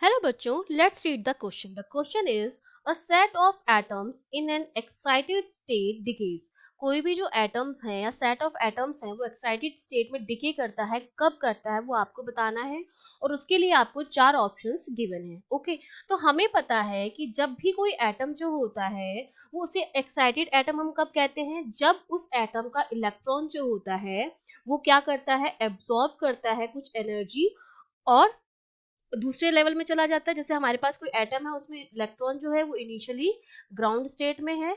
Hello बच्चों, let's read the question. The question is a set of atoms in an excited state decays. कोई भी जो atoms हैं या सेट ऑफ एटम्स हैं वो एक्साइटेड स्टेट में डिके करता है, कब करता है वो आपको बताना है और उसके लिए आपको चार ऑप्शंस गिवन है। ओके, तो हमें पता है कि जब भी कोई एटम जो होता है वो उसे एक्साइटेड एटम हम कब कहते हैं, जब उस एटम का इलेक्ट्रॉन जो होता है वो क्या करता है, एब्सॉर्ब करता है कुछ एनर्जी और दूसरे लेवल में चला जाता है। जैसे हमारे पास कोई एटम है, उसमें इलेक्ट्रॉन जो है वो इनिशियली ग्राउंड स्टेट में है।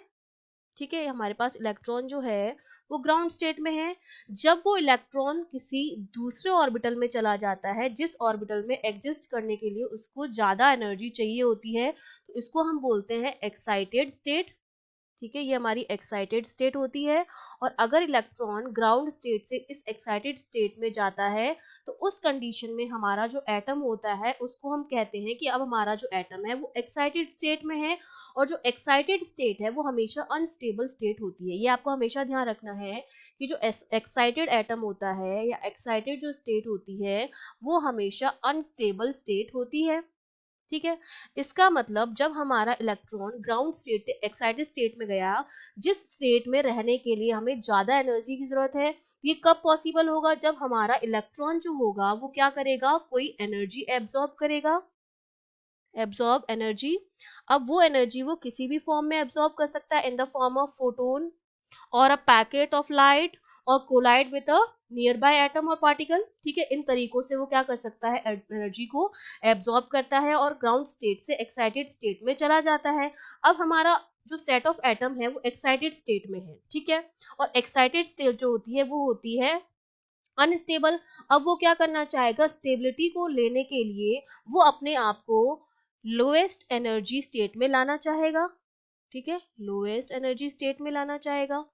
ठीक है, हमारे पास इलेक्ट्रॉन जो है वो ग्राउंड स्टेट में है। जब वो इलेक्ट्रॉन किसी दूसरे ऑर्बिटल में चला जाता है, जिस ऑर्बिटल में एग्जिस्ट करने के लिए उसको ज्यादा एनर्जी चाहिए होती है, तो इसको हम बोलते हैं एक्साइटेड स्टेट। ठीक है, ये हमारी एक्साइटेड स्टेट होती है। और अगर इलेक्ट्रॉन ग्राउंड स्टेट से इस एक्साइटेड स्टेट में जाता है तो उस कंडीशन में हमारा जो एटम होता है उसको हम कहते हैं कि अब हमारा जो एटम है वो एक्साइटेड स्टेट में है। और जो एक्साइटेड स्टेट है वो हमेशा अनस्टेबल स्टेट होती है। ये आपको हमेशा ध्यान रखना है कि जो एक्साइटेड एटम होता है या एक्साइटेड जो स्टेट होती है वो हमेशा अनस्टेबल स्टेट होती है। ठीक है, इसका मतलब जब हमारा electron ground state excited state में गया, जिस स्टेट में रहने के लिए हमें ज्यादा एनर्जी की जरूरत है, ये कब पॉसिबल होगा, जब हमारा इलेक्ट्रॉन जो होगा वो क्या करेगा, कोई एनर्जी एब्सॉर्ब करेगा, एब्सॉर्ब एनर्जी। अब वो एनर्जी वो किसी भी फॉर्म में एब्सॉर्ब कर सकता है, in the form of photon और अ पैकेट ऑफ लाइट और collide with a nearby atom और पार्टिकल। ठीक है, इन तरीकों से वो क्या कर सकता है, एनर्जी को एब्सॉर्ब करता है और ग्राउंड स्टेट से एक्साइटेड स्टेट में चला जाता है। अब हमारा जो सेट ऑफ एटम है वो एक्साइटेड स्टेट में है। ठीक है, और एक्साइटेड स्टेट जो होती है वो होती है अनस्टेबल। अब वो क्या करना चाहेगा, स्टेबिलिटी को लेने के लिए वो अपने आप को लोएस्ट एनर्जी स्टेट में लाना चाहेगा। ठीक है, लोएस्ट एनर्जी स्टेट में लाना चाहेगा,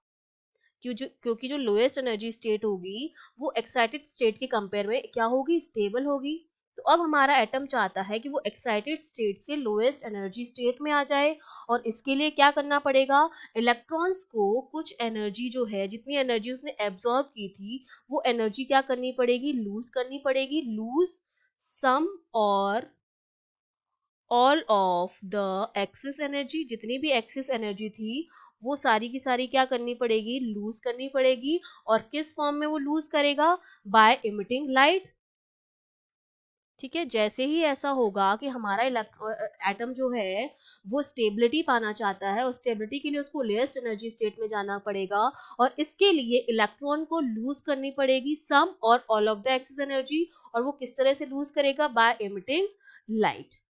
क्योंकि जो लोएस्ट एनर्जी स्टेट होगी वो एक्साइटेड स्टेट के कंपेयर में क्या होगी, स्टेबल होगी। तो अब हमारा एटम चाहता है कि वो एक्साइटेड स्टेट से लोएस्ट एनर्जी स्टेट में आ जाए। और इसके लिए क्या करना पड़ेगा, इलेक्ट्रॉन्स को कुछ एनर्जी जो है, जितनी एनर्जी उसने एब्सॉर्ब की थी वो एनर्जी क्या करनी पड़ेगी, लूज करनी पड़ेगी। लूज सम और all of the axis energy, जितनी भी एक्सिस एनर्जी थी वो सारी की सारी क्या करनी पड़ेगी, लूज करनी पड़ेगी। और किस फॉर्म में वो लूज करेगा, बाय इमिटिंग लाइट। ठीक है, जैसे ही ऐसा होगा कि हमारा एटम जो है वो स्टेबिलिटी पाना चाहता है, और स्टेबिलिटी के लिए उसको लोएस्ट एनर्जी स्टेट में जाना पड़ेगा। और इसके लिए इलेक्ट्रॉन को लूज करनी पड़ेगी सम और all of the axis energy. और वो किस तरह से लूज करेगा, बाय इमिटिंग लाइट।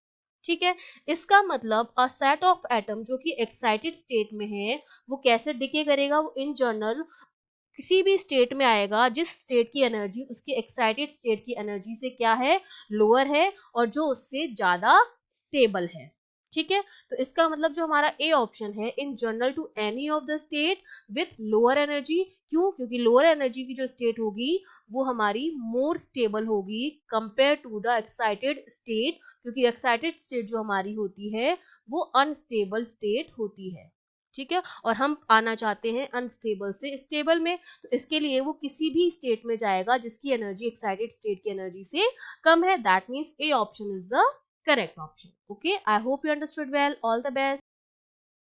ठीक है, इसका मतलब अ सेट ऑफ एटम जो कि एक्साइटेड स्टेट में है वो कैसे डिके करेगा, वो इन जनरल किसी भी स्टेट में आएगा जिस स्टेट की एनर्जी उसकी एक्साइटेड स्टेट की एनर्जी से क्या है, लोअर है, और जो उससे ज्यादा स्टेबल है। ठीक है, तो इसका मतलब जो हमारा ए ऑप्शन है, in general to any of the state with lower energy. क्यों, क्योंकि लोअर एनर्जी की जो स्टेट होगी वो हमारी मोर स्टेबल होगी compare to the excited state, क्योंकि एक्साइटेड स्टेट जो हमारी होती है वो अनस्टेबल स्टेट होती है। ठीक है, और हम आना चाहते हैं अनस्टेबल से स्टेबल में, तो इसके लिए वो किसी भी स्टेट में जाएगा जिसकी एनर्जी एक्साइटेड स्टेट की एनर्जी से कम है। That means A option is the correct option. Okay, I hope you understood well. All the best.